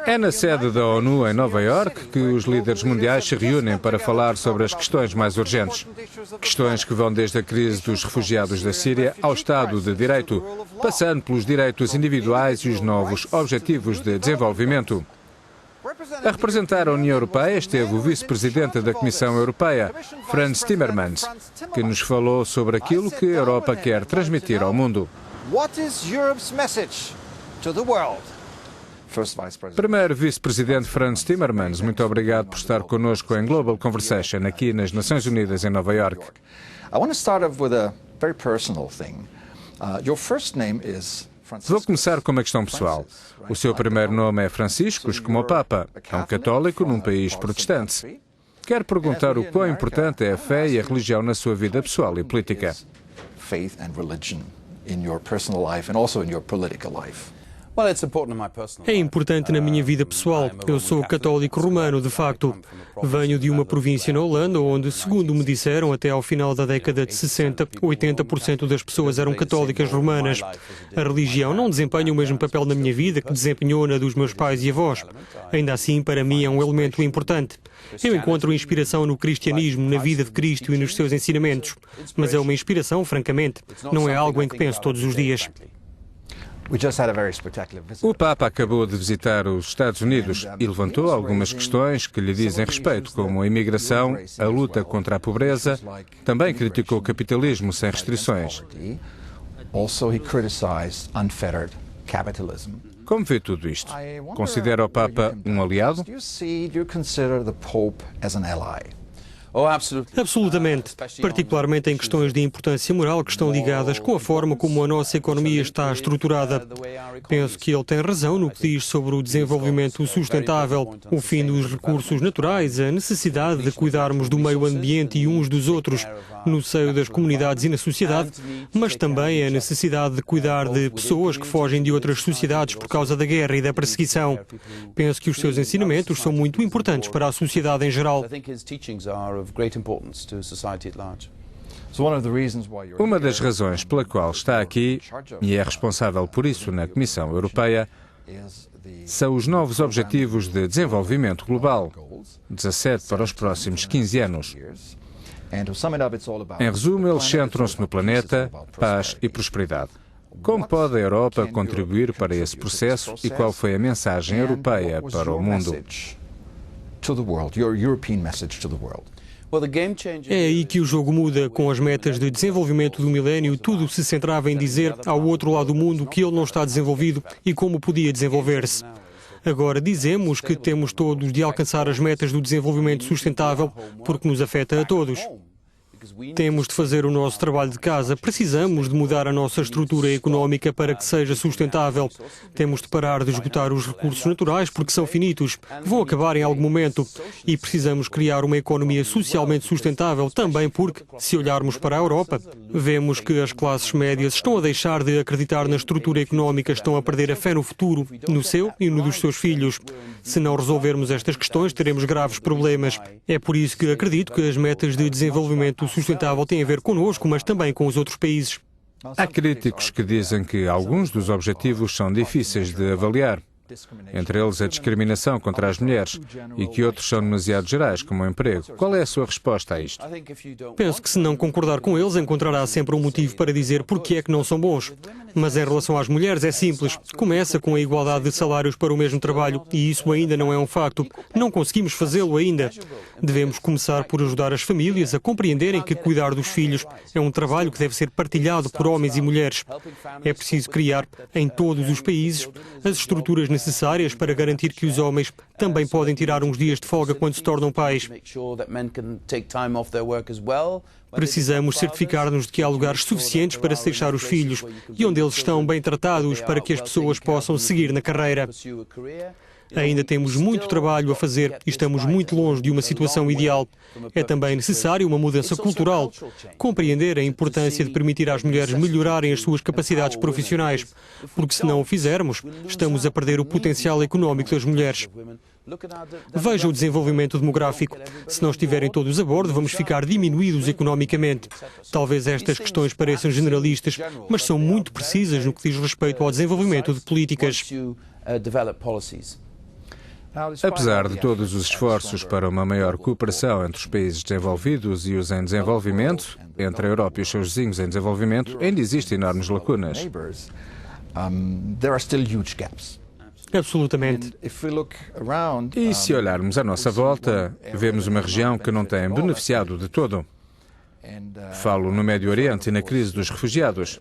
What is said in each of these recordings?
É na sede da ONU, em Nova Iorque, que os líderes mundiais se reúnem para falar sobre as questões mais urgentes. Questões que vão desde a crise dos refugiados da Síria ao Estado de Direito, passando pelos direitos individuais e os novos objetivos de desenvolvimento. A representar a União Europeia esteve o vice-presidente da Comissão Europeia, Frans Timmermans, que nos falou sobre aquilo que a Europa quer transmitir ao mundo. Primeiro vice-presidente Frans Timmermans, muito obrigado por estar connosco em Global Conversation, aqui nas Nações Unidas, em Nova Iorque. Vou começar com uma questão pessoal. O seu primeiro nome é Franciscos, como o Papa. É um católico num país protestante. Quero perguntar o quão importante é a fé e a religião na sua vida pessoal e política. É importante na minha vida pessoal. Eu sou católico romano, de facto. Venho de uma província na Holanda onde, segundo me disseram, até ao final da década de 60, 80% das pessoas eram católicas romanas. A religião não desempenha o mesmo papel na minha vida que desempenhou na dos meus pais e avós. Ainda assim, para mim é um elemento importante. Eu encontro inspiração no cristianismo, na vida de Cristo e nos seus ensinamentos. Mas é uma inspiração, francamente. Não é algo em que penso todos os dias. O Papa acabou de visitar os Estados Unidos e levantou algumas questões que lhe dizem respeito, como a imigração, a luta contra a pobreza. Também criticou o capitalismo sem restrições. Como vê tudo isto? Considera o Papa um aliado? Absolutamente. Particularmente em questões de importância moral que estão ligadas com a forma como a nossa economia está estruturada. Penso que ele tem razão no que diz sobre o desenvolvimento sustentável, o fim dos recursos naturais, a necessidade de cuidarmos do meio ambiente e uns dos outros, no seio das comunidades e na sociedade, mas também a necessidade de cuidar de pessoas que fogem de outras sociedades por causa da guerra e da perseguição. Penso que os seus ensinamentos são muito importantes para a sociedade em geral. Uma das razões pela qual está aqui, e é responsável por isso na Comissão Europeia, são os novos Objetivos de Desenvolvimento Global, 17 para os próximos 15 anos. Em resumo, eles centram-se no planeta, paz e prosperidade. Como pode a Europa contribuir para esse processo e qual foi a mensagem europeia para o mundo? É aí que o jogo muda. Com as metas de desenvolvimento do milénio, tudo se centrava em dizer ao outro lado do mundo que ele não está desenvolvido e como podia desenvolver-se. Agora dizemos que temos todos de alcançar as metas do desenvolvimento sustentável porque nos afeta a todos. Temos de fazer o nosso trabalho de casa. Precisamos de mudar a nossa estrutura económica para que seja sustentável. Temos de parar de esgotar os recursos naturais porque são finitos, vão acabar em algum momento. E precisamos criar uma economia socialmente sustentável também porque, se olharmos para a Europa, vemos que as classes médias estão a deixar de acreditar na estrutura económica, estão a perder a fé no futuro, no seu e no dos seus filhos. Se não resolvermos estas questões, teremos graves problemas. É por isso que acredito que as metas de desenvolvimento sustentável têm a ver connosco, mas também com os outros países. Há críticos que dizem que alguns dos objetivos são difíceis de avaliar, entre eles a discriminação contra as mulheres, e que outros são demasiado gerais, como o emprego. Qual é a sua resposta a isto? Penso que se não concordar com eles, encontrará sempre um motivo para dizer porque é que não são bons. Mas em relação às mulheres é simples. Começa com a igualdade de salários para o mesmo trabalho e isso ainda não é um facto. Não conseguimos fazê-lo ainda. Devemos começar por ajudar as famílias a compreenderem que cuidar dos filhos é um trabalho que deve ser partilhado por homens e mulheres. É preciso criar, em todos os países, as estruturas necessárias para garantir que os homens também podem tirar uns dias de folga quando se tornam pais. Precisamos certificar-nos de que há lugares suficientes para se deixar os filhos e onde eles estão bem tratados para que as pessoas possam seguir na carreira. Ainda temos muito trabalho a fazer e estamos muito longe de uma situação ideal. É também necessário uma mudança cultural. Compreender a importância de permitir às mulheres melhorarem as suas capacidades profissionais, porque se não o fizermos, estamos a perder o potencial económico das mulheres. Veja o desenvolvimento demográfico. Se não estiverem todos a bordo, vamos ficar diminuídos economicamente. Talvez estas questões pareçam generalistas, mas são muito precisas no que diz respeito ao desenvolvimento de políticas. Apesar de todos os esforços para uma maior cooperação entre os países desenvolvidos e os em desenvolvimento, entre a Europa e os seus vizinhos em desenvolvimento, ainda existem enormes lacunas. Absolutamente. E se olharmos à nossa volta, vemos uma região que não tem beneficiado de todo. Falo no Médio Oriente e na crise dos refugiados.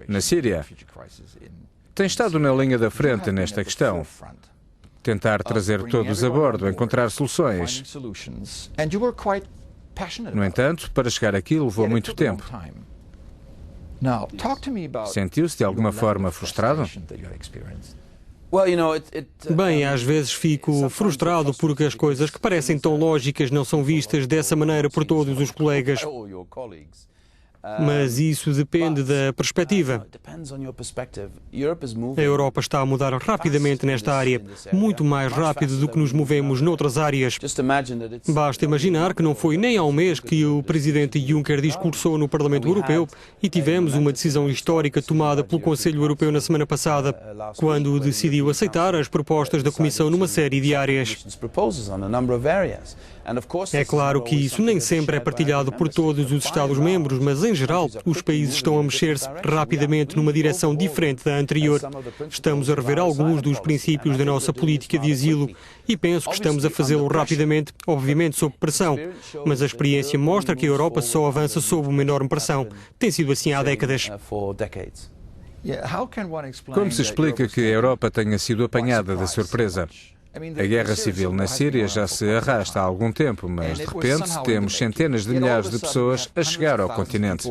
Na Síria, tem estado na linha da frente nesta questão. Tentar trazer todos a bordo, encontrar soluções. No entanto, para chegar aqui levou muito tempo. Sentiu-se de alguma forma frustrado? Bem, às vezes fico frustrado porque as coisas que parecem tão lógicas não são vistas dessa maneira por todos os colegas. Mas isso depende da perspectiva. A Europa está a mudar rapidamente nesta área, muito mais rápido do que nos movemos noutras áreas. Basta imaginar que não foi nem há um mês que o presidente Juncker discursou no Parlamento Europeu e tivemos uma decisão histórica tomada pelo Conselho Europeu na semana passada, quando decidiu aceitar as propostas da Comissão numa série de áreas. É claro que isso nem sempre é partilhado por todos os Estados-membros, mas, em geral, os países estão a mexer-se rapidamente numa direção diferente da anterior. Estamos a rever alguns dos princípios da nossa política de asilo e penso que estamos a fazê-lo rapidamente, obviamente sob pressão. Mas a experiência mostra que a Europa só avança sob uma enorme pressão. Tem sido assim há décadas. Como se explica que a Europa tenha sido apanhada de surpresa? A guerra civil na Síria já se arrasta há algum tempo, mas de repente temos centenas de milhares de pessoas a chegar ao continente.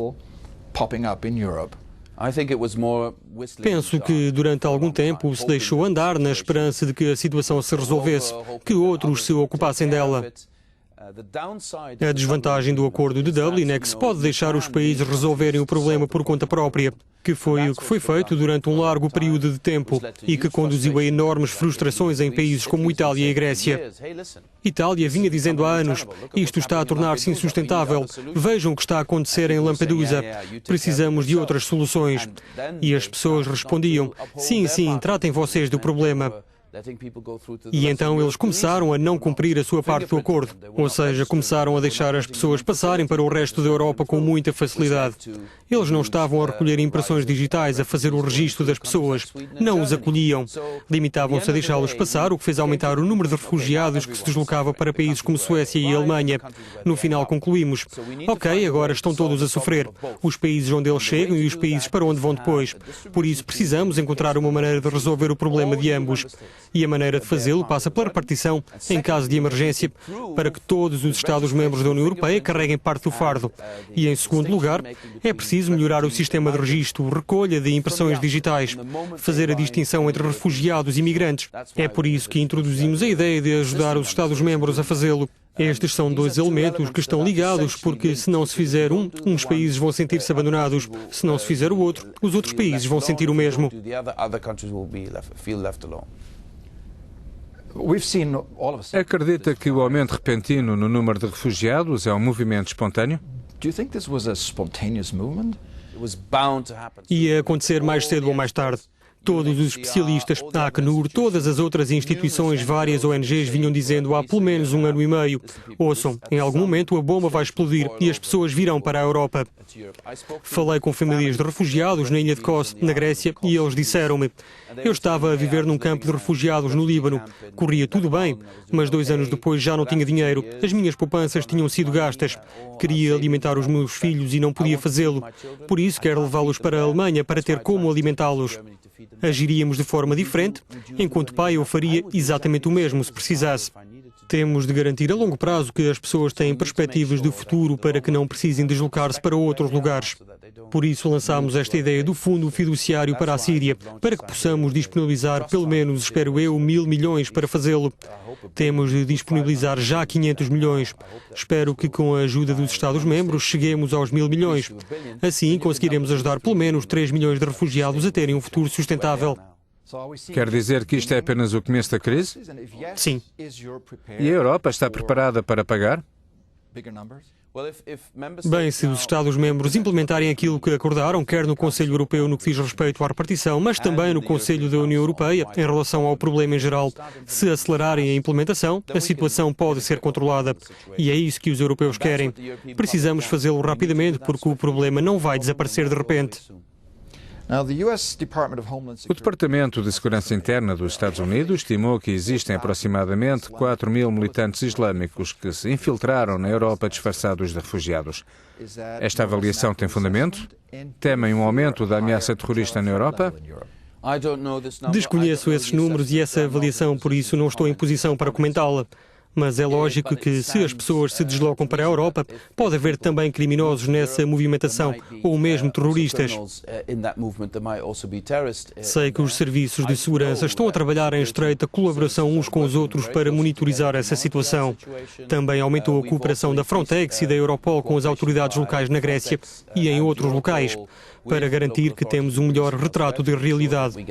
Penso que durante algum tempo se deixou andar na esperança de que a situação se resolvesse, que outros se ocupassem dela. A desvantagem do Acordo de Dublin é que se pode deixar os países resolverem o problema por conta própria, que foi o que foi feito durante um largo período de tempo e que conduziu a enormes frustrações em países como Itália e Grécia. Itália vinha dizendo há anos: isto está a tornar-se insustentável. Vejam o que está a acontecer em Lampedusa. Precisamos de outras soluções. E as pessoas respondiam: sim, sim, tratem vocês do problema. E então eles começaram a não cumprir a sua parte do acordo, ou seja, começaram a deixar as pessoas passarem para o resto da Europa com muita facilidade. Eles não estavam a recolher impressões digitais, a fazer o registro das pessoas, não os acolhiam. Limitavam-se a deixá-los passar, o que fez aumentar o número de refugiados que se deslocava para países como Suécia e Alemanha. No final concluímos: ok, agora estão todos a sofrer, os países onde eles chegam e os países para onde vão depois. Por isso precisamos encontrar uma maneira de resolver o problema de ambos. E a maneira de fazê-lo passa pela repartição, em caso de emergência, para que todos os Estados-membros da União Europeia carreguem parte do fardo. E, em segundo lugar, é preciso melhorar o sistema de registro, recolha de impressões digitais, fazer a distinção entre refugiados e imigrantes. É por isso que introduzimos a ideia de ajudar os Estados-membros a fazê-lo. Estes são dois elementos que estão ligados, porque se não se fizer um, uns países vão sentir-se abandonados. Se não se fizer o outro, os outros países vão sentir o mesmo. Acredita que o aumento repentino no número de refugiados é um movimento espontâneo? Ia acontecer mais cedo ou mais tarde. Todos os especialistas, a Acnur, todas as outras instituições, várias ONGs vinham dizendo há pelo menos um ano e meio: ouçam, em algum momento a bomba vai explodir e as pessoas virão para a Europa. Falei com famílias de refugiados na ilha de Kos, na Grécia, e eles disseram-me: eu estava a viver num campo de refugiados no Líbano. Corria tudo bem, mas 2 anos depois já não tinha dinheiro. As minhas poupanças tinham sido gastas. Queria alimentar os meus filhos e não podia fazê-lo. Por isso quero levá-los para a Alemanha para ter como alimentá-los. Agiríamos de forma diferente. Enquanto pai, eu faria exatamente o mesmo se precisasse. Temos de garantir a longo prazo que as pessoas têm perspectivas de futuro para que não precisem deslocar-se para outros lugares. Por isso lançámos esta ideia do Fundo Fiduciário para a Síria, para que possamos disponibilizar pelo menos, espero eu, 1.000 milhões para fazê-lo. Temos de disponibilizar já 500 milhões. Espero que com a ajuda dos Estados-membros cheguemos aos 1.000 milhões. Assim conseguiremos ajudar pelo menos 3 milhões de refugiados a terem um futuro sustentável. Quer dizer que isto é apenas o começo da crise? Sim. E a Europa está preparada para pagar? Bem, se os Estados-membros implementarem aquilo que acordaram, quer no Conselho Europeu no que diz respeito à repartição, mas também no Conselho da União Europeia, em relação ao problema em geral, se acelerarem a implementação, a situação pode ser controlada. E é isso que os europeus querem. Precisamos fazê-lo rapidamente, porque o problema não vai desaparecer de repente. O Departamento de Segurança Interna dos Estados Unidos estimou que existem aproximadamente 4.000 militantes islâmicos que se infiltraram na Europa disfarçados de refugiados. Esta avaliação tem fundamento? Temem um aumento da ameaça terrorista na Europa? Desconheço esses números e essa avaliação, por isso não estou em posição para comentá-la. Mas é lógico que, se as pessoas se deslocam para a Europa, pode haver também criminosos nessa movimentação, ou mesmo terroristas. Sei que os serviços de segurança estão a trabalhar em estreita colaboração uns com os outros para monitorizar essa situação. Também aumentou a cooperação da Frontex e da Europol com as autoridades locais na Grécia e em outros locais, para garantir que temos um melhor retrato de realidade.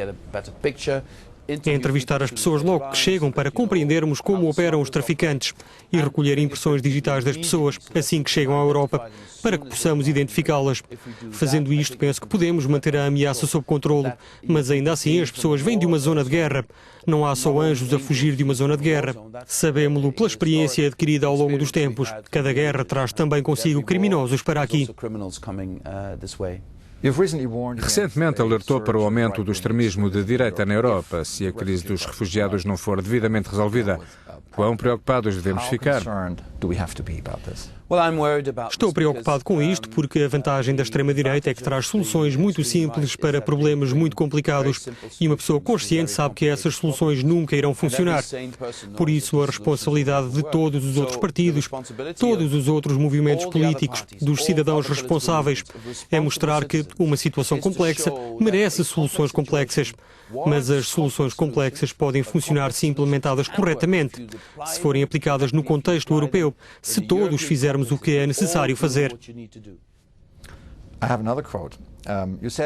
É entrevistar as pessoas logo que chegam para compreendermos como operam os traficantes e recolher impressões digitais das pessoas assim que chegam à Europa, para que possamos identificá-las. Fazendo isto, penso que podemos manter a ameaça sob controle, mas ainda assim as pessoas vêm de uma zona de guerra. Não há só anjos a fugir de uma zona de guerra. Sabemos-lo pela experiência adquirida ao longo dos tempos. Cada guerra traz também consigo criminosos para aqui. Recentemente alertou para o aumento do extremismo de direita na Europa. Se a crise dos refugiados não for devidamente resolvida, quão preocupados devemos ficar? Estou preocupado com isto porque a vantagem da extrema-direita é que traz soluções muito simples para problemas muito complicados e uma pessoa consciente sabe que essas soluções nunca irão funcionar. Por isso, a responsabilidade de todos os outros partidos, todos os outros movimentos políticos, dos cidadãos responsáveis, é mostrar que uma situação complexa merece soluções complexas. Mas as soluções complexas podem funcionar se implementadas corretamente, se forem aplicadas no contexto europeu, se todos fizermos o que é necessário fazer.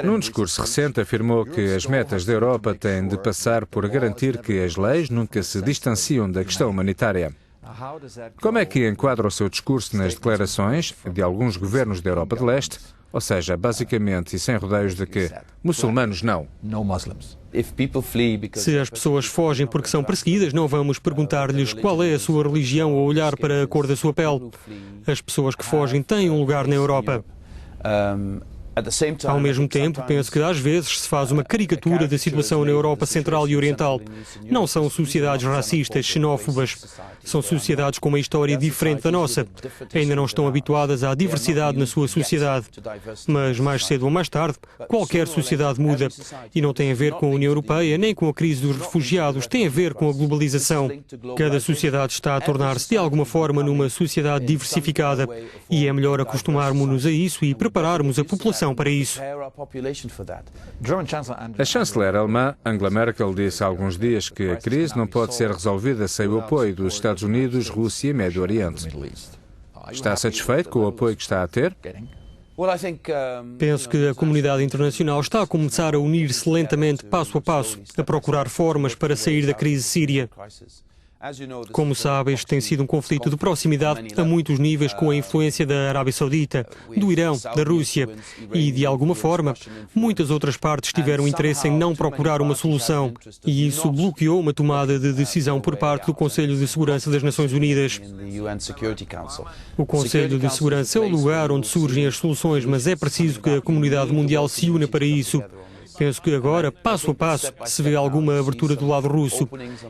Num discurso recente, afirmou que as metas da Europa têm de passar por garantir que as leis nunca se distanciam da questão humanitária. Como é que enquadra o seu discurso nas declarações de alguns governos da Europa de Leste, ou seja, basicamente e sem rodeios, de que muçulmanos não? Se as pessoas fogem porque são perseguidas, não vamos perguntar-lhes qual é a sua religião ou olhar para a cor da sua pele. As pessoas que fogem têm um lugar na Europa. Ao mesmo tempo, penso que às vezes se faz uma caricatura da situação na Europa Central e Oriental. Não são sociedades racistas, xenófobas. São sociedades com uma história diferente da nossa. Ainda não estão habituadas à diversidade na sua sociedade. Mas mais cedo ou mais tarde, qualquer sociedade muda. E não tem a ver com a União Europeia, nem com a crise dos refugiados. Tem a ver com a globalização. Cada sociedade está a tornar-se de alguma forma numa sociedade diversificada. E é melhor acostumarmos-nos a isso e prepararmos a população para isso. A chanceler alemã Angela Merkel disse há alguns dias que a crise não pode ser resolvida sem o apoio dos Estados Unidos, Rússia e Médio Oriente. Está satisfeito com o apoio que está a ter? Penso que a comunidade internacional está a começar a unir-se lentamente, passo a passo, a procurar formas para sair da crise síria. Como sabes, tem sido um conflito de proximidade a muitos níveis, com a influência da Arábia Saudita, do Irão, da Rússia e, de alguma forma, muitas outras partes tiveram interesse em não procurar uma solução e isso bloqueou uma tomada de decisão por parte do Conselho de Segurança das Nações Unidas. O Conselho de Segurança é o lugar onde surgem as soluções, mas é preciso que a comunidade mundial se una para isso. Penso que agora, passo a passo, se vê alguma abertura do lado russo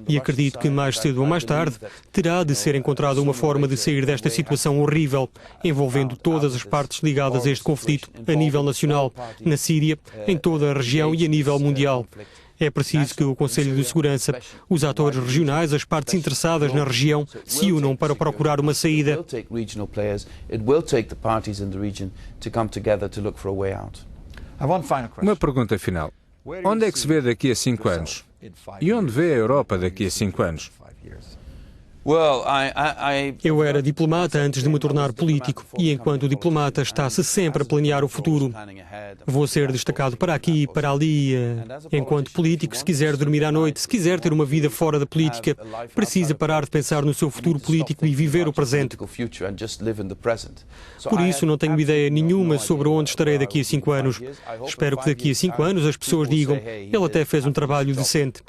e acredito que mais cedo ou mais tarde terá de ser encontrada uma forma de sair desta situação horrível, envolvendo todas as partes ligadas a este conflito, a nível nacional, na Síria, em toda a região e a nível mundial. É preciso que o Conselho de Segurança, os atores regionais, as partes interessadas na região, se unam para procurar uma saída. Uma pergunta final. Onde é que se vê daqui a 5 anos? E onde vê a Europa daqui a 5 anos? Eu era diplomata antes de me tornar político e, enquanto diplomata, está-se sempre a planear o futuro. Vou ser destacado para aqui, para ali. Enquanto político, se quiser dormir à noite, se quiser ter uma vida fora da política, precisa parar de pensar no seu futuro político e viver o presente. Por isso, não tenho ideia nenhuma sobre onde estarei daqui a 5 anos. Espero que daqui a 5 anos as pessoas digam: ele até fez um trabalho decente.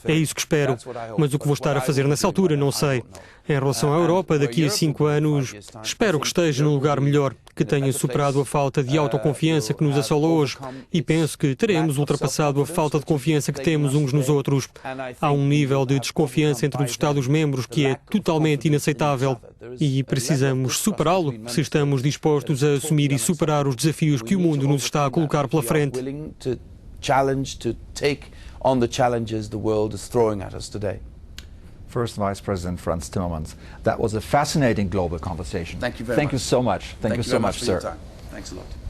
É isso que espero, mas o que vou estar a fazer nessa altura não sei. Em relação à Europa, daqui a 5 anos, espero que esteja num lugar melhor, que tenha superado a falta de autoconfiança que nos assola hoje e penso que teremos ultrapassado a falta de confiança que temos uns nos outros. Há um nível de desconfiança entre os Estados-membros que é totalmente inaceitável e precisamos superá-lo se estamos dispostos a assumir e superar os desafios que o mundo nos está a colocar pela frente. On the challenges the world is throwing at us today. First Vice President Frans Timmermans. That was a fascinating global conversation. Thank you very much. Thank you so much. Thank you so much, sir. Thanks a lot.